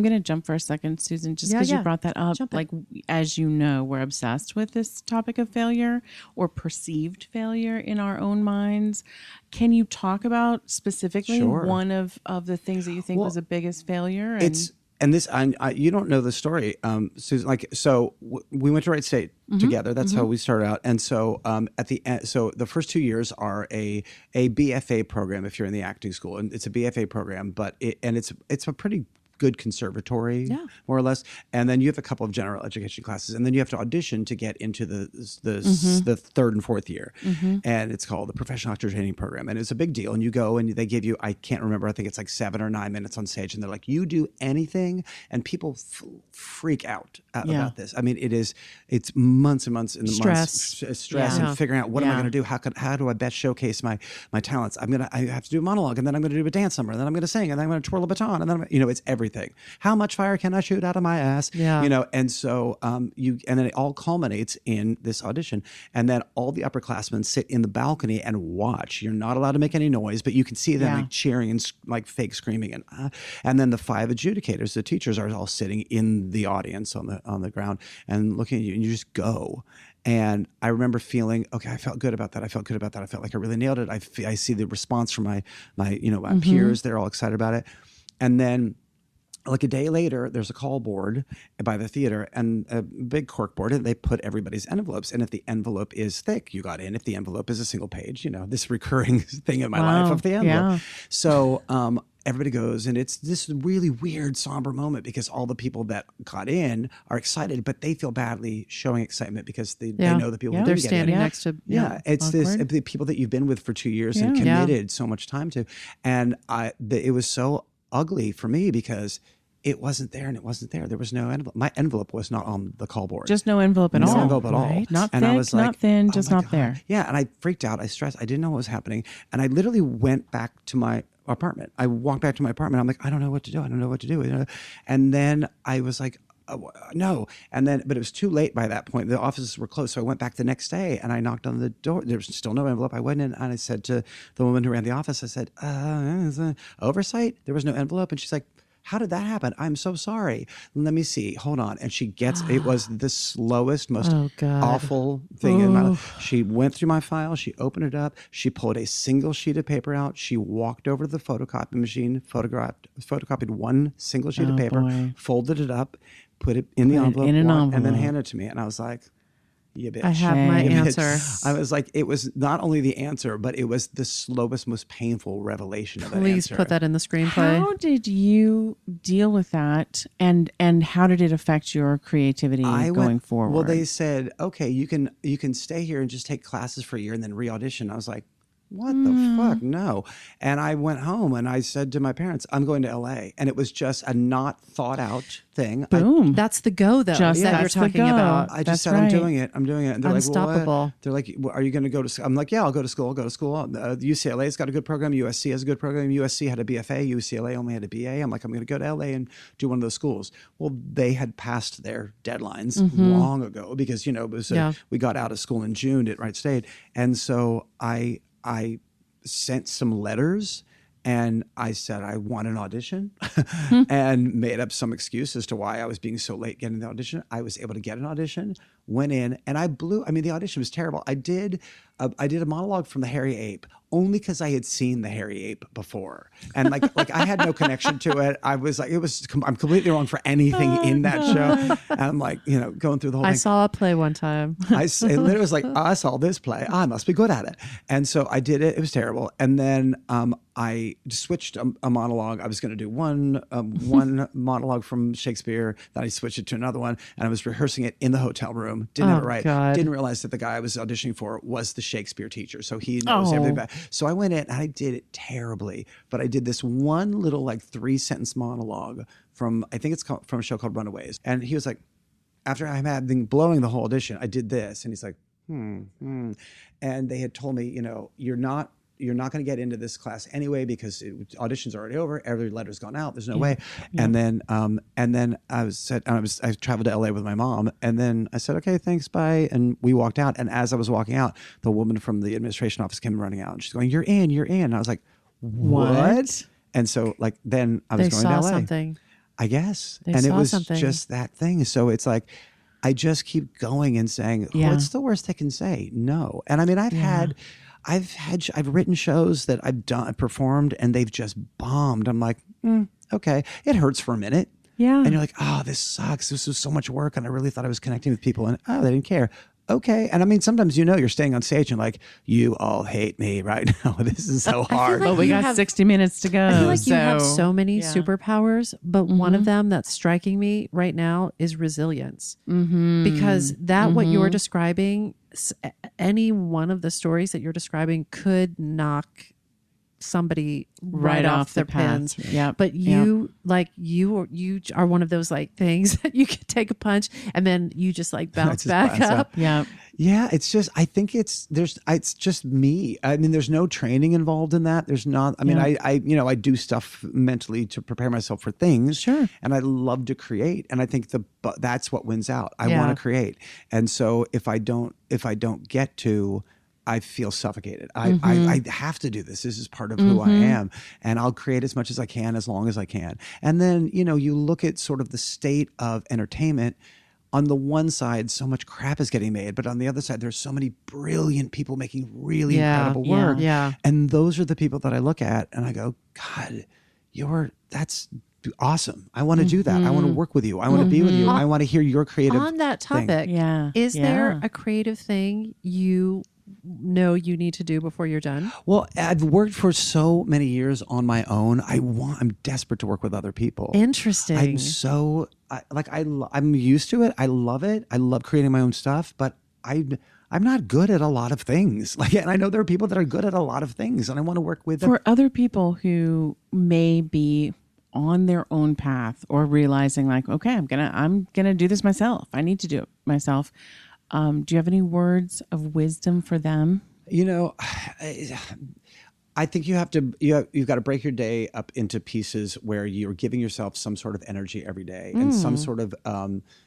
going to jump for a second, Susan, just because you brought that up. Like, as you know, we're obsessed with this topic of failure or perceived failure in our own minds. Can you talk about specifically one of the things that you think was the biggest failure? And this, you don't know the story, Susan. Like, so we went to Wright State together. That's how we started out. And so at the end, so the first 2 years are a BFA program if you're in the acting school, and it's a BFA program, but it's a pretty good conservatory, more or less. And then you have a couple of general education classes, and then you have to audition to get into the third and fourth year. And it's called the Professional Actor Training Program. And it's a big deal. And you go and they give you, I can't remember, I think it's like 7 or 9 minutes on stage. And they're like, you do anything. And people freak out about this. I mean, it's months and months in the stress and figuring out what am I going to do? How do I best showcase my talents? I have to do a monologue, and then I'm going to do a dance number, and then I'm going to sing, and then I'm going to twirl a baton, and then it's everything. How much fire can I shoot out of my ass? And so and then it all culminates in this audition, and then all the upperclassmen sit in the balcony and watch. You're not allowed to make any noise, but you can see them like cheering and like fake screaming, and then the 5 adjudicators, the teachers, are all sitting in the audience on the ground and looking at you, and you just go. And I remember feeling, okay, I felt good about that. I felt like I really nailed it. I see the response from my peers. They're all excited about it. And then, like a day later, there's a call board by the theater and a big cork board, and they put everybody's envelopes. And if the envelope is thick, you got in. If the envelope is a single page, this recurring thing in my life of the envelope. Yeah. So everybody goes, and it's this really weird, somber moment because all the people that got in are excited, but they feel badly showing excitement because they know the people who they're didn't get standing in. next to it's awkward. the people that you've been with for 2 years and committed so much time to, and it was so ugly for me because it wasn't there, and it wasn't there. There was no envelope. My envelope was not on the call board. Just no envelope at all. No envelope at all. Right. Not and thick, I was like, not thin, oh just my not God. there. Yeah, and I freaked out. I stressed. I didn't know what was happening. And I literally went back to my apartment. I walked back to my apartment. I'm like, I don't know what to do. And then I was like, no. And then, but it was too late by that point. The offices were closed. So I went back the next day and I knocked on the door. There was still no envelope. I went in and I said to the woman who ran the office, I said, is an oversight? There was no envelope. And she's like, how did that happen? I'm so sorry. Let me see. Hold on. And she gets, it was the slowest, most awful thing in my life. She went through my file. She opened it up. She pulled a single sheet of paper out. She walked over to the photocopy machine, photocopied one single sheet of paper, folded it up, put it in the envelope, and then handed it to me. And I was like, you bitch. I have my Shame. answer. I was like, it was not only the answer, but it was the slowest, most painful revelation of that Please answer. put that in the screenplay. How did you deal with that, and how did it affect your creativity going forward? Well, they said, okay, you can stay here and just take classes for a year and then re-audition. I was like, what the fuck? No. And I went home and I said to my parents, I'm going to LA. And it was just a not thought out thing. Boom. That's the go, though, Just that you're that's the talking go. about. I just That's said, right. I'm doing it. And they're Unstoppable. like, well, they're like, well, are you going to go to school? I'm like, yeah, I'll go to school. UCLA's got a good program. USC has a good program. USC had a BFA. UCLA only had a BA. I'm like, I'm going to go to LA and do one of those schools. Well, they had passed their deadlines long ago because, it was we got out of school in June at Wright State. And so I sent some letters and I said I want an audition and made up some excuse as to why I was being so late getting the audition. I was able to get an audition, went in, and the audition was terrible. I did a monologue from the Hairy Ape only because I had seen the Hairy Ape before. And like I had no connection to it. I was like, I'm completely wrong for anything in that show. And I'm like, going through the whole thing. I saw a play one time. It literally was like, I saw this play. I must be good at it. And so I did it. It was terrible. And then I switched a monologue. I was going to do one monologue from Shakespeare. Then I switched it to another one. And I was rehearsing it in the hotel room. Didn't have it right. God. Didn't realize that the guy I was auditioning for was the Shakespeare teacher. So he knows everything about it. So I went in and I did it terribly. But I did this one little 3-sentence monologue from, I think it's from a show called Runaways. And he was like, after I had been blowing the whole audition, I did this. And he's like, And they had told me, you're not going to get into this class anyway because audition's already over. Every letter's gone out. There's no way. Yeah. And then I traveled to LA with my mom. And then I said, okay, thanks, bye. And we walked out. And as I was walking out, the woman from the administration office came running out. And she's going, you're in. And I was like, what? And so then I was going to LA. Something. I guess. They and it saw was something. just that thing. So it's like, I just keep going and saying, what's the worst they can say? No. And I mean, I've written shows that I've performed and they've just bombed. I'm like, okay. It hurts for a minute. Yeah. And you're like, oh, this sucks. This was so much work. And I really thought I was connecting with people and they didn't care. Okay. And I mean, sometimes, you're staying on stage and like, you all hate me right now. This is so hard. like But we got 60 minutes to go. I feel like you have so many superpowers, but one of them that's striking me right now is resilience. Because what you're describing, any one of the stories that you're describing could knock somebody right off their pins. Yeah. But you are one of those things that you can take a punch and then you just bounce back up. Yeah. Yeah, it's just, I think it's just me. I mean, there's no training involved in that. There's not, I mean, I do stuff mentally to prepare myself for things. Sure. And I love to create. And I think that's what wins out. I want to create. And so if I don't get to, I feel suffocated. I have to do this. This is part of who I am. And I'll create as much as I can, as long as I can. And then, you look at sort of the state of entertainment. On the one side, so much crap is getting made. But on the other side, there's so many brilliant people making really incredible work. Yeah. And those are the people that I look at and I go, God, that's awesome. I want to do that. I want to work with you. I want to be with you. I want to hear your creative On that topic, thing. Is there a creative thing you know you need to do before you're done? Well, I've worked for so many years on my own. I'm desperate to work with other people. Interesting. I'm used to it. I love it. I love creating my own stuff, but I'm not good at a lot of things. And I know there are people that are good at a lot of things, and I want to work with them. For other people who may be on their own path or realizing okay, I'm gonna do this myself. I need to do it myself. Do you have any words of wisdom for them? I think you've got to break your day up into pieces where you're giving yourself some sort of energy every day and some sort of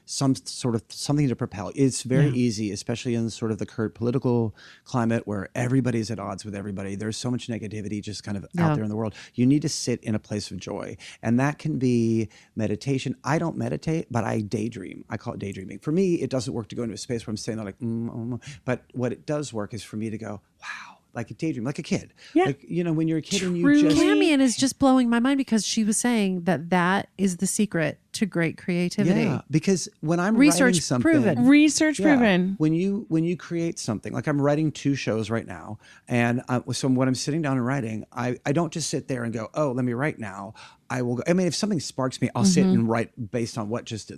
something to propel. It's very easy, especially in sort of the current political climate where everybody's at odds with everybody. There's so much negativity just kind of out there in the world. You need to sit in a place of joy, and that can be meditation. I don't meditate, but I daydream. I call it daydreaming. For me, it doesn't work to go into a space where I'm saying but what it does work is for me to go, wow. Like a daydream, like a kid. Yeah. When you're a kid and you just... Camian is just blowing my mind because she was saying that is the secret to great creativity. Yeah, because when I'm Research writing something, proven. Research proven. When you create something, like I'm writing 2 shows right now, and so when I'm sitting down and writing, I don't just sit there and go, oh, let me write now. I will go, I mean, if something sparks me, I'll sit and write based on what just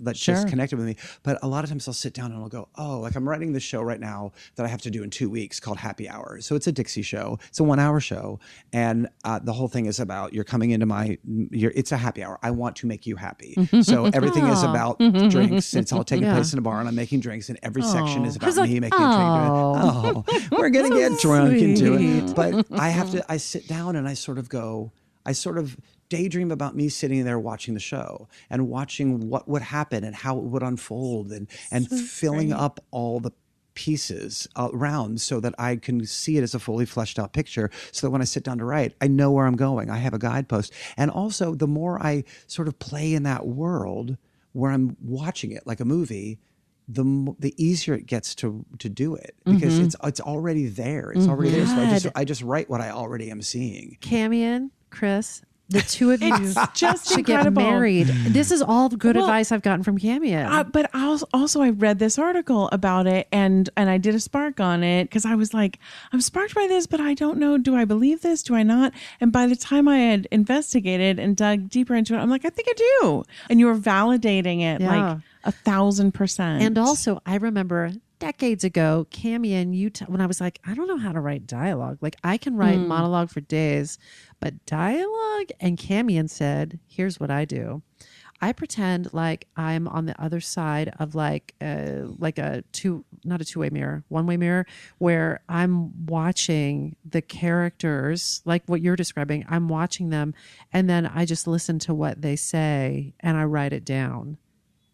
connected with me. But a lot of times I'll sit down and I'll go, oh, like I'm writing this show right now that I have to do in 2 weeks called Happy Hour. So it's a Dixie show. It's a 1-hour show. And the whole thing is about you're coming into it's a happy hour. I want to make you happy. So everything is about drinks. It's all taking place in a bar and I'm making drinks and every section is about me making a drink. We're going to get drunk and do it. But I sit down and I sort of daydream about me sitting there watching the show and watching what would happen and how it would unfold and filling up all the pieces around so that I can see it as a fully fleshed out picture so that when I sit down to write, I know where I'm going. I have a guidepost. And also the more I sort of play in that world where I'm watching it like a movie, the easier it gets to do it because it's already there. It's already there. So I just write what I already am seeing. Camion, Kris, the two of you just should incredible. get married. This is all good advice I've gotten from Camion. But I read this article about it and I did a spark on it because I was like, I'm sparked by this, but I don't know. Do I believe this? Do I not? And by the time I had investigated and dug deeper into it, I'm like, I think I do. And you were validating it like 1,000%. And also, I remember decades ago, Camion, when I was like, I don't know how to write dialogue. Like I can write monologue for days, but dialogue. And Camion said, here's what I do. I pretend like I'm on the other side of not a two-way mirror, one-way mirror, where I'm watching the characters, like what you're describing. I'm watching them, and then I just listen to what they say, and I write it down.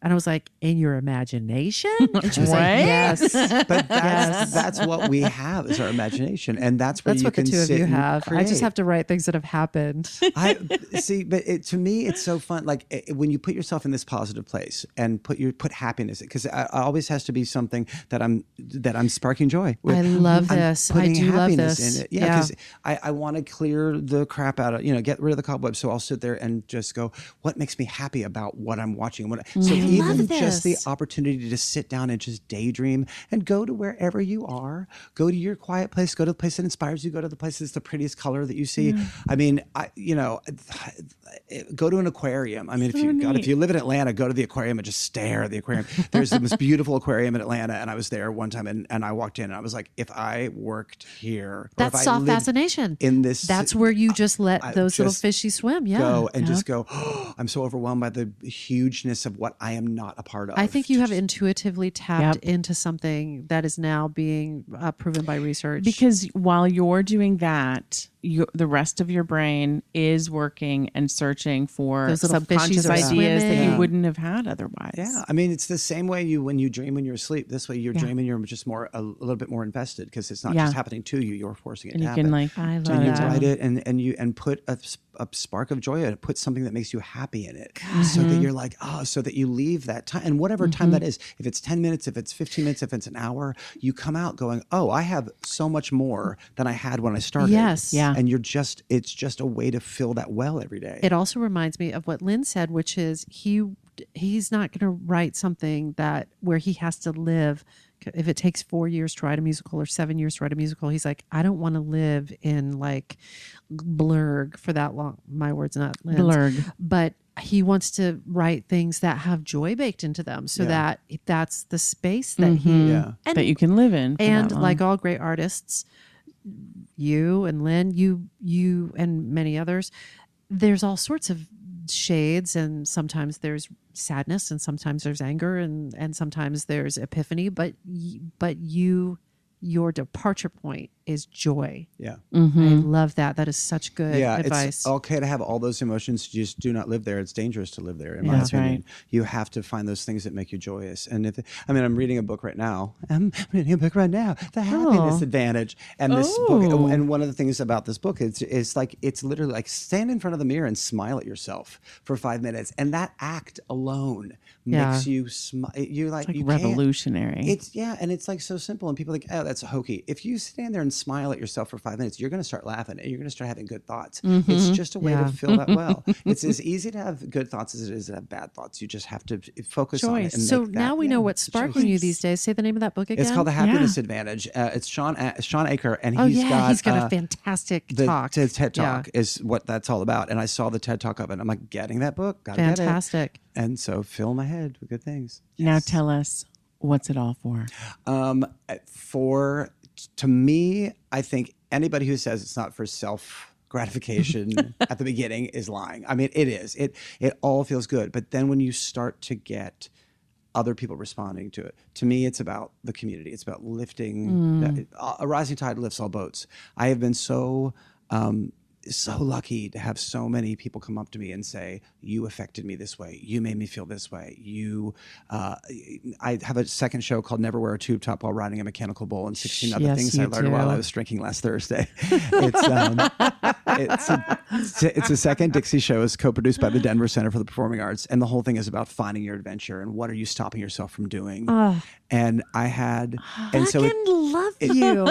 And I was like, in your imagination? And she was like, yes. But that's what we have is our imagination. And that's where you what can the two of sit you and have. create. I just have to write things that have happened. I see, but to me, it's so fun. Like when you put yourself in this positive place and put happiness, because it always has to be something that I'm sparking joy with. I love this. I do love this. In it. Yeah, because I want to clear the crap out of, get rid of the cobwebs. So I'll sit there and just go, what makes me happy about what I'm watching? So even just the opportunity to sit down and just daydream and go to wherever you are, go to your quiet place, go to the place that inspires you, go to the place that's the prettiest color that you see. I mean, go to an aquarium. I mean, if you live in Atlanta, go to the aquarium and just stare at the aquarium. There's the most beautiful aquarium in Atlanta. And I was there one time and I walked in and I was like, if I worked here, that's soft fascination. That's where you just let those little fishies swim. Yeah. Go and just go, oh, I'm so overwhelmed by the hugeness of what I am not a part of. I think you have intuitively tapped into something that is now being proven by research. Because while you're doing that, the rest of your brain is working and searching for those subconscious ideas that you wouldn't have had otherwise. Yeah, I mean, it's the same way when you dream when you're asleep. This way, you're dreaming, you're just a little bit more invested because it's not just happening to you; you're forcing it to happen. I love and that. you write it and put a spark of joy in it. Put something that makes you happy in it, so that you're like, so that you leave that time and whatever time that is. If it's 10 minutes, if it's 15 minutes, if it's an hour, you come out going, I have so much more than I had when I started. Yes, yeah. And it's just a way to fill that well every day. It also reminds me of what Lynn said, which is he's not going to write something where he has to live. If it takes 4 years to write a musical or 7 years to write a musical, he's like, I don't want to live in like blurg for that long. My words, not Lynn's. Blurg. But he wants to write things that have joy baked into them so that's the space that that you can live in. And like all great artists, you and Lynn, you and many others, there's all sorts of shades, and sometimes there's sadness and sometimes there's anger and sometimes there's epiphany, but your departure point is joy. Yeah. I love that. That is such good advice. It's okay to have all those emotions. You just do not live there. It's dangerous to live there, in my That's opinion. right. You have to find those things that make you joyous. And I'm reading a book right now. The Happiness Advantage. And this book, and one of the things about this book is it's literally like stand in front of the mirror and smile at yourself for 5 minutes. And that act alone makes you smile. You're like, revolutionary. And it's like so simple. And people are like, oh, that's hokey. If you stand there and smile at yourself for 5 minutes, you're going to start laughing and you're going to start having good thoughts. It's just a way to fill that well. It's as easy to have good thoughts as it is to have bad thoughts. You just have to focus on it. And so now we know what's sparking you these days. Say the name of that book again. It's called The Happiness Advantage. It's Sean Aker, and he's got a fantastic talk. The TED Talk is what that's all about. And I saw the TED Talk of it. I'm like, getting that book, gotta fantastic. Get it. And so fill my head with good things. Now tell us, what's it all for? To me, I think anybody who says it's not for self gratification at the beginning is lying. I mean, it is. It all feels good, but then when you start to get other people responding to it, to me, it's about the community. It's about lifting. A rising tide lifts all boats. I have been so lucky to have so many people come up to me and say, you affected me this way. You made me feel this way. I have a second show called Never Wear a Tube Top While Riding a Mechanical Bull and 16 Other Things I Learned While I Was Drinking last Thursday. It's a second Dixie show. It's co-produced by the Denver Center for the Performing Arts. And the whole thing is about finding your adventure and what are you stopping yourself from doing. And I had, and so love you.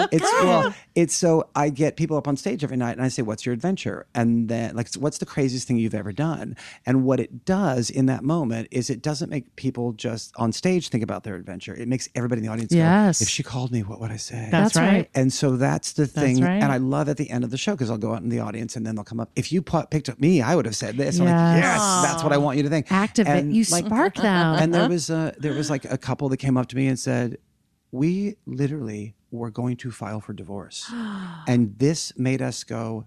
It's so I get people up on stage every night and I say, what's your adventure? And then like, what's the craziest thing you've ever done? And what it does in that moment is it doesn't make people just on stage think about their adventure. It makes everybody in the audience go, if she called me, what would I say? That's right. And so that's the thing. That's right. And I love at the end of the show, because I'll go out in the audience and then they'll come up. If you picked up me, I would have said this. I'm like, yes, that's what I want you to think. Activate. And you spark them. And there was like a couple that came up to me and said, we literally were going to file for divorce. And this made us go,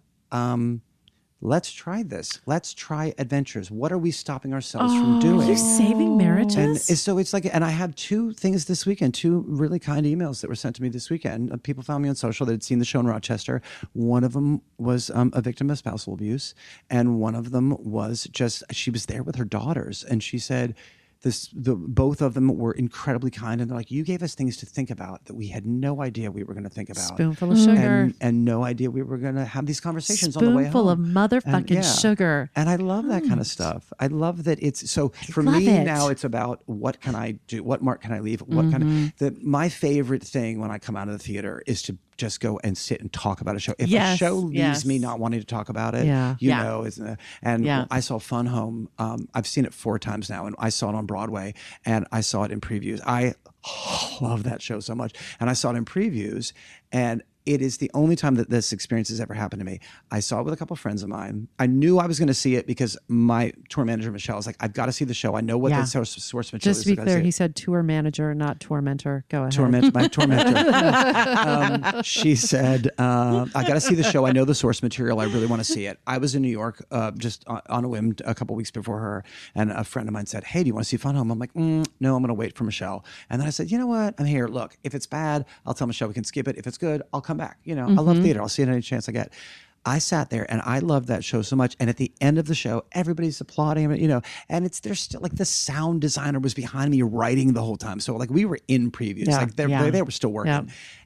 let's try this. Let's try adventures. What are we stopping ourselves from doing? You're saving marriages? And so it's like, and I had two things this weekend, two really kind emails that were sent to me this weekend. People found me on social that had seen the show in Rochester. One of them was a victim of spousal abuse. And one of them was just, she was there with her daughters. And she said, both of them were incredibly kind, and they're like, you gave us things to think about that we had no idea we were going to think about. Spoonful of sugar. And no idea we were going to have these conversations on the way home. Spoonful of motherfucking sugar. And I love that kind of stuff. I love that it's, so for me now it's about what can I do? What mark can I leave? What kind of, my favorite thing when I come out of the theater is to just go and sit and talk about a show. If a show leaves me not wanting to talk about it, you know, I saw Fun Home. I've seen it 4 times now, and I saw it on Broadway, and I saw it in previews. I love that show so much. And I saw it in previews, and it is the only time that this experience has ever happened to me. I saw it with a couple of friends of mine. I knew I was going to see it because my tour manager, Michelle, was like, I've got to see the show. I know what the source material is. Just to be clear, he said tour manager, not tormentor. Go ahead. My tormentor. She said, I got to see the show. I know the source material. I really want to see it. I was in New York just on a whim a couple of weeks before her, and a friend of mine said, hey, do you want to see Fun Home? I'm like, no, I'm going to wait for Michelle. And then I said, you know what? I'm here. Look, if it's bad, I'll tell Michelle we can skip it. If it's good, I'll come back. You know, I love theater. I'll see it any chance I get. I sat there and I loved that show so much. And at the end of the show, everybody's applauding, you know, and there's still like the sound designer was behind me writing the whole time. So like we were in previews, like they were still working. Yeah.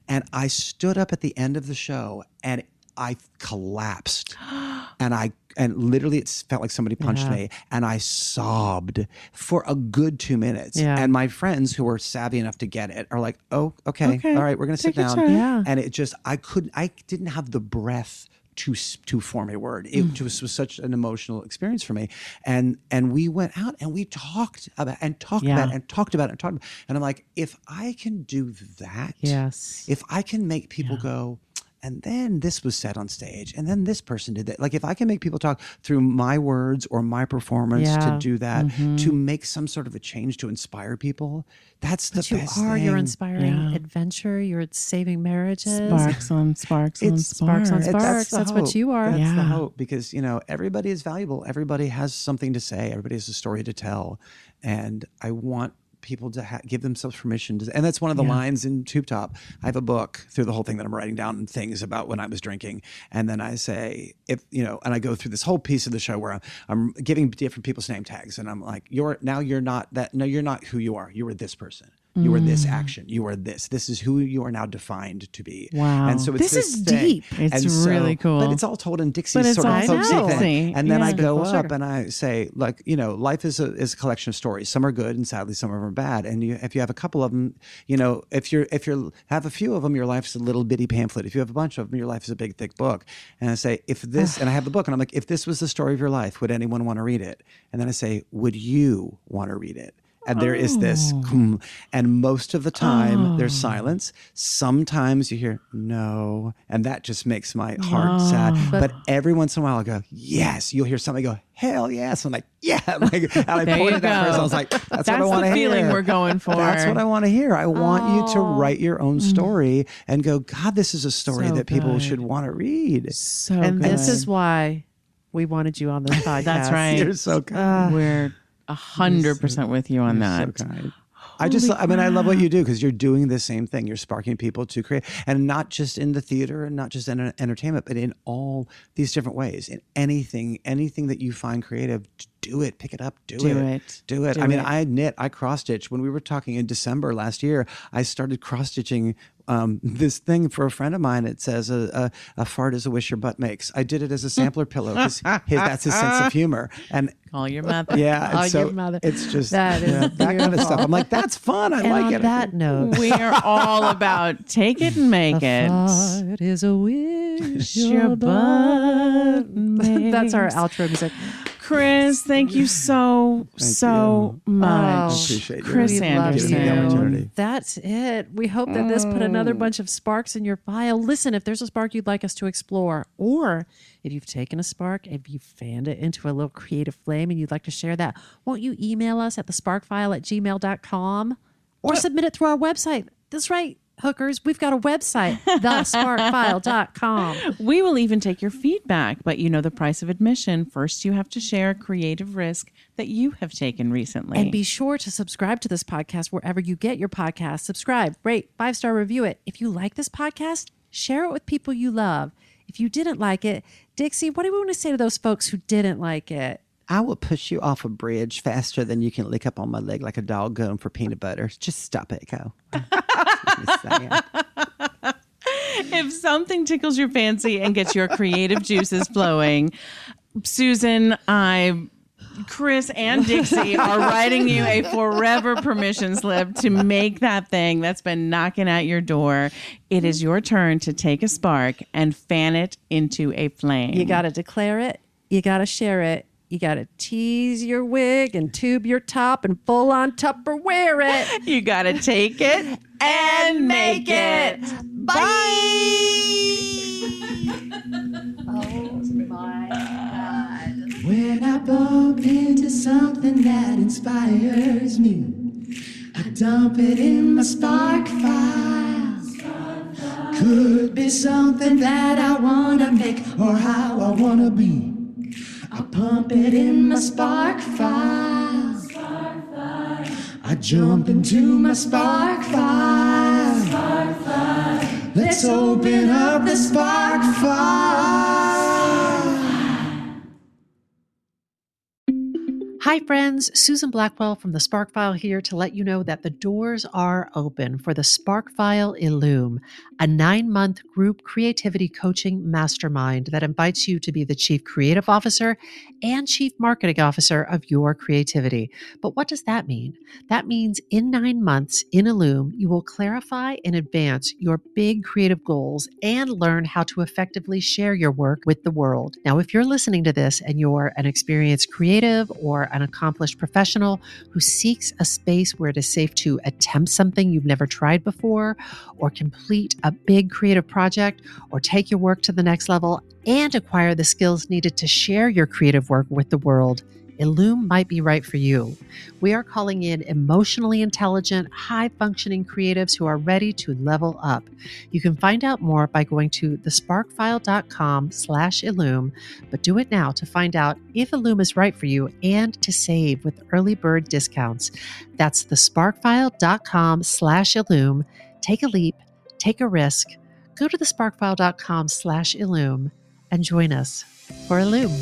And I stood up at the end of the show and I collapsed and literally it felt like somebody punched me, and I sobbed for a good 2 minutes. Yeah. And my friends who were savvy enough to get it are like, oh, okay. All right, we're going to sit down. Yeah. And it just, I didn't have the breath to form a word. It was such an emotional experience for me. And we went out and we talked about and talked about it. And I'm like, if I can do that, if I can make people go, and then this was said on stage, and then this person did that. Like if I can make people talk through my words or my performance to do that, to make some sort of a change to inspire people, that's the best thing. You're inspiring adventure. You're saving marriages. Sparks on sparks on sparks. That's what you are. That's the hope, because you know everybody is valuable. Everybody has something to say. Everybody has a story to tell, and I want people to give themselves permission to, and that's one of the lines in Tube Top. I have a book through the whole thing that I'm writing down things about when I was drinking, and then I say, if you know, and I go through this whole piece of the show where I'm giving different people's name tags, and I'm like, you're not who you are. You were this person. You are this action. You are this. This is who you are now defined to be. Wow. And so it's This is thing. deep. It's really cool. But it's all told in Dixie's But it's sort of also folksy Dixie. thing. And then Yeah. I go Full up circle. and I say, like, life is a collection of stories. Some are good, and sadly, some of them are bad. And if you have a couple of them, if you have a few of them, your life's a little bitty pamphlet. If you have a bunch of them, your life is a big, thick book. And I say, and I have the book, and I'm like, if this was the story of your life, would anyone want to read it? And then I say, would you want to read it? And there is this, and most of the time there's silence. Sometimes you hear no, and that just makes my heart sad. But every once in a while I go, yes. You'll hear somebody go, hell yes. I'm like, yeah. And I There pointed you at that person. I go. was like, that's what I That's want the to hear. feeling we're going for. That's what I want to hear. I want you to write your own story and go, God, this is a story So that people good. should want to read. So And good. this is why we wanted you on this podcast. That's right. You're so kind. We're 100% with you on that. So kind. I love what you do because you're doing the same thing. You're sparking people to create, and not just in the theater and not just in entertainment, but in all these different ways. In anything that you find creative, do it. Pick it up. Do it. Do it. I knit. I cross stitch. When we were talking in December last year, I started cross stitching this thing for a friend of mine. It says a fart is a wish your butt makes. I did it as a sampler pillow because that's his sense of humor. And Call your mother. yeah, Call and so your mother. it's just That is that kind of stuff. I'm like, that's fun. I And like on it. that note, We are all about take it and make it. fart is a wish Your butt makes. That's our outro music. Kris, thank you so much. I appreciate you. Kris We love Anderson. Giving me the opportunity. That's it. We hope that this put another bunch of sparks in your file. Listen, if there's a spark you'd like us to explore, or if you've taken a spark, if you fanned it into a little creative flame and you'd like to share that, won't you email us at thesparkfile@gmail.com or submit it through our website? That's right, hookers. We've got a website, thesparkfile.com. We will even take your feedback, but you know the price of admission. First, you have to share a creative risk that you have taken recently. And be sure to subscribe to this podcast wherever you get your podcast. Subscribe, rate, 5-star review it. If you like this podcast, share it with people you love. If you didn't like it, Dixie, what do we want to say to those folks who didn't like it? I will push you off a bridge faster than you can lick up on my leg like a dog going for peanut butter. Just stop it, go. Just saying. If something tickles your fancy and gets your creative juices flowing, Susan, Kris, and Dixie are writing you a forever permission slip to make that thing that's been knocking at your door. It is your turn to take a spark and fan it into a flame. You got to declare it. You got to share it. You got to tease your wig and tube your top and full on Tupperware it. You got to take it and make it. Bye. Oh my God. When I bump into something that inspires me, I dump it in my spark file. Could be something that I wanna make or how I wanna be. I pump it in my spark file. I jump into my spark file. Let's open up the spark file. Hi, friends. Susan Blackwell from the Spark File here to let you know that the doors are open for the Spark File Illume, a 9-month group creativity coaching mastermind that invites you to be the Chief Creative Officer and Chief Marketing Officer of your creativity. But what does that mean? That means in 9 months in Illume, you will clarify and advance your big creative goals and learn how to effectively share your work with the world. Now, if you're listening to this and you're an experienced creative or an accomplished professional who seeks a space where it is safe to attempt something you've never tried before, or complete a big creative project, or take your work to the next level and acquire the skills needed to share your creative work with the world, Illume might be right for you. We are calling in emotionally intelligent, high-functioning creatives who are ready to level up. You can find out more by going to thesparkfile.com/Illume, but do it now to find out if Illume is right for you and to save with early bird discounts. That's thesparkfile.com/Illume. Take a leap, take a risk. Go to thesparkfile.com/Illume and join us for Illume.